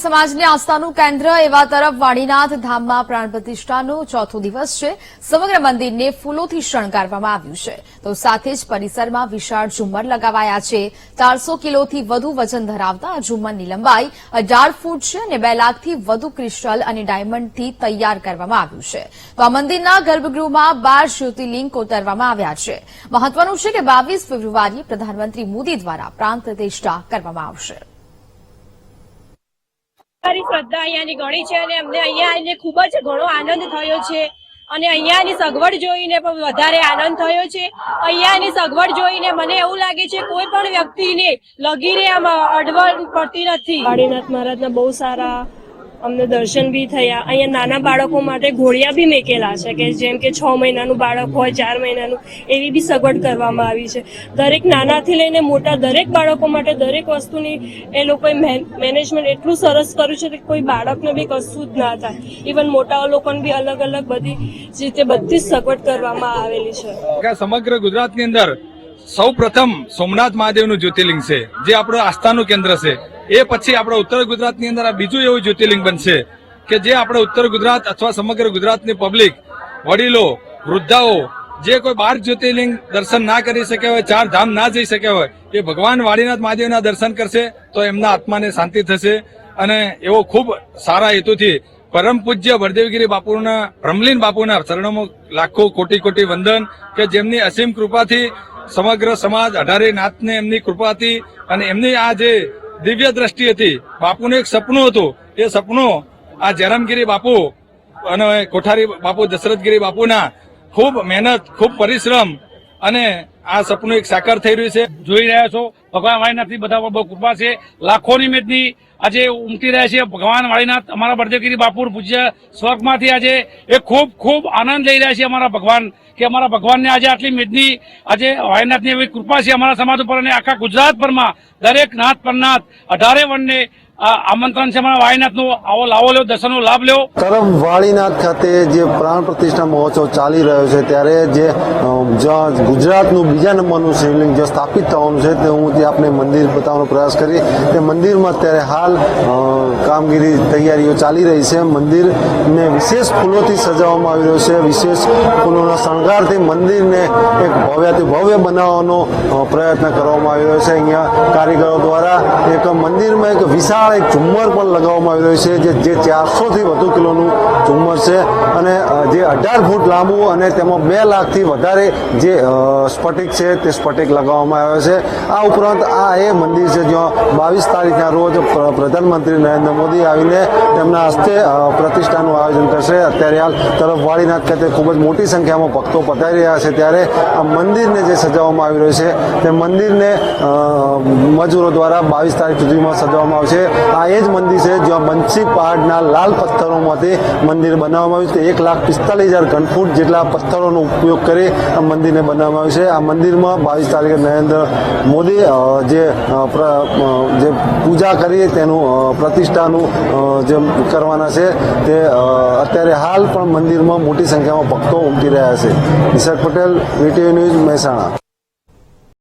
સમાજની આસ્થાનું કેન્દ્ર એવા તરફ વાડીનાથ ધામમાં પ્રાણ પ્રતિષ્ઠાનો ચોથો દિવસ છે। સમગ્ર મંદિરને ફૂલોથી શણગારવામાં આવ્યું છે, તો સાથે જ પરિસરમાં વિશાળ ઝુમ્મર લગાવાયા છે। 400 કિલોથી વધુ વજન ધરાવતા આ ઝુમ્મરની લંબાઈ 18 ફૂટ છે અને 2 લાખથી વધુ ક્રિસ્ટલ અને ડાયમંડથી તૈયાર કરવામાં આવ્યું છે। તો આ મંદિરના ગર્ભગૃહમાં 12 જ્યોતિર્લિંગ કોતરવામાં આવ્યા છે। મહત્વનું છે કે 22 ફેબ્રુઆરીએ પ્રધાનમંત્રી મોદી દ્વારા પ્રાણ પ્રતિષ્ઠા કરવામાં આવશે। મારી શ્રદ્ધા અહીંયાની ઘણી છે અને અમને અહીંયા આવીને ખૂબ જ ઘણો આનંદ થયો છે અને અહીંયાની સગવડ જોઈને પણ વધારે આનંદ થયો છે। અહીંયાની સગવડ જોઈને મને એવું લાગે છે કોઈ પણ વ્યક્તિને લગીરે આમ અડવડ પડતી નથી। વાડીનાથ મહારાજના બહુ સારા અમને દર્શન બી થયા। અહીંયા નાના બાળકો માટે ઘોડિયા બી મેકેલા છે કે જેમ કે 6 મહિનાનું બાળક હોય, 4 મહિનાનું, એવી બી સગવડ કરવામાં આવી છે। દરેક નાનાથી લઈને મોટા દરેક બાળકો માટે દરેક વસ્તુની એ લોકોએ મેનેજમેન્ટ એટલું સરસ કર્યું છે કે કોઈ બાળકને બી કશું જ ના થાય। ઇવન મોટા લોકોને બી અલગ અલગ બધી રીતે બધી જ સગવડ કરવામાં આવેલી છે। સમગ્ર ગુજરાતની અંદર સૌ પ્રથમ સોમનાથ મહાદેવનું જ્યોતિર્લિંગ છે, જે આપણું આસ્થાનું કેન્દ્ર છે। એ પછી આપણે ઉત્તર ગુજરાતની અંદર આ બીજું એવું જ્યોતિર્લિંગ બનશે કે જે આપણે ઉત્તર ગુજરાત અથવા સમગ્ર ગુજરાતની પબ્લિક, વડીલો, વૃદ્ધાઓ જે કોઈ 12 જ્યોતિર્લિંગ દર્શન ના કરી શક્યા હોય, 4 ધામ ના જઈ શક્યા હોય, એ ભગવાન વાડીનાથ મહાદેવના દર્શન કરશે તો એમના આત્માને શાંતિ થશે। અને એવો ખૂબ સારા હેતુથી પરમ પૂજ્ય બળદેવગીરી બાપુના, બ્રહ્મલીન બાપુના ચરણોમાં લાખો કોટી કોટી વંદન કે જેમની અસીમ કૃપાથી સમગ્ર સમાજ 18 નાથને એમની કૃપાથી અને એમની આ જે દિવ્ય દ્રષ્ટિ હતી, બાપુનું એક સપનું હતું, એ સપનું આ જયરામગીરી બાપુ અને કોઠારી બાપુ, દશરથગીરી બાપુના ખૂબ મહેનત, ખૂબ પરિશ્રમ અને આ સપનું એક સાકાર થઈ રહ્યું છે। જોઈ રહ્યા છો ભગવાન વાળીનાથની બધા બહુ કૃપા છે। લાખોની મેદની આજે ઉમટી રહ્યા છે ભગવાન વાળીનાથ, અમારા બળદેવગીરી બાપુ પૂજ્ય સ્વર્ગમાંથી આજે એ ખૂબ ખૂબ આનંદ લઈ રહ્યા છે અમારા ભગવાન, કે અમારા ભગવાનને આજે આટલી મેદની આજે વાળીનાથની એવી કૃપા છે અમારા સમાજ ઉપર અને આખા ગુજરાતભરમાં દરેક નાથ પરનાથ 18 વર્ણને આમંત્રણ છે અમારા વાળીનાથનું। આવો લાવો લો, દર્શનનો લાભ લો। તરફ વાળીનાથ ખાતે જે પ્રાણ પ્રતિષ્ઠા મહોત્સવ ચાલી રહ્યો છે ત્યારે જે ગુજરાતનું બીજા નંબરનું શિવલિંગ જે સ્થાપિત થવાનું છે તે હું ત્યાં આપણે મંદિર બતાવવાનો પ્રયાસ કરી। તે મંદિરમાં અત્યારે હાલ કામગીરી તૈયારીઓ ચાલી રહી છે। મંદિરને વિશેષ ફૂલોથી સજાવવામાં આવી રહ્યો છે। વિશેષ ફૂલોના શણગારથી મંદિરને એક ભવ્યાથી ભવ્ય બનાવવાનો પ્રયત્ન કરવામાં આવી રહ્યો છે। અહીંયા કારીગરો દ્વારા એક મંદિરમાં એક વિશાળ એક ઝુમ્મર પણ લગાવવામાં આવી રહ્યું છે, જે 400થી વધુ કિલોનું ઝુમ્મર છે અને જે 18 ફૂટ લાંબુ અને તેમાં 2 લાખથી વધારે જે સ્ફટિક છે તે સ્ફટિક લગાવવામાં આવ્યો છે। આ ઉપરાંત આ એ મંદિર છે જ્યાં 22 તારીખના રોજ પ્રધાનમંત્રી નરેન્દ્ર મોદી આવીને તેમના હસ્તે પ્રતિષ્ઠાનું આયોજન કરશે। અત્યારે હાલ તરફ વાળીનાથ ખાતે ખૂબ જ મોટી સંખ્યામાં ભક્તો પધારી રહ્યા છે, ત્યારે આ મંદિરને જે સજાવવામાં આવી રહ્યું છે તે મંદિરને મજૂરો દ્વારા 22 તારીખ સુધીમાં સજાવવામાં આવશે। આ એ જ મંદિર છે જ્યાં બંસી પહાડના લાલ પથ્થરોમાંથી મંદિર બનાવવામાં આવ્યું છે। 1,45,000 ઘનફૂટ જેટલા પથ્થરોનો ઉપયોગ કરી આ મંદિરને બનાવવામાં આવ્યું છે। આ મંદિરમાં 22 તારીખે નરેન્દ્ર મોદી જે પૂજા કરી તેનું પ્રતિષ્ઠાનું જે કરવાના છે તે અત્યારે હાલ પણ મંદિરમાં મોટી સંખ્યામાં ભક્તો ઉમટી રહ્યા છે। નિસર્ગ પટેલ, વીટીવી ન્યૂઝ, મહેસાણા।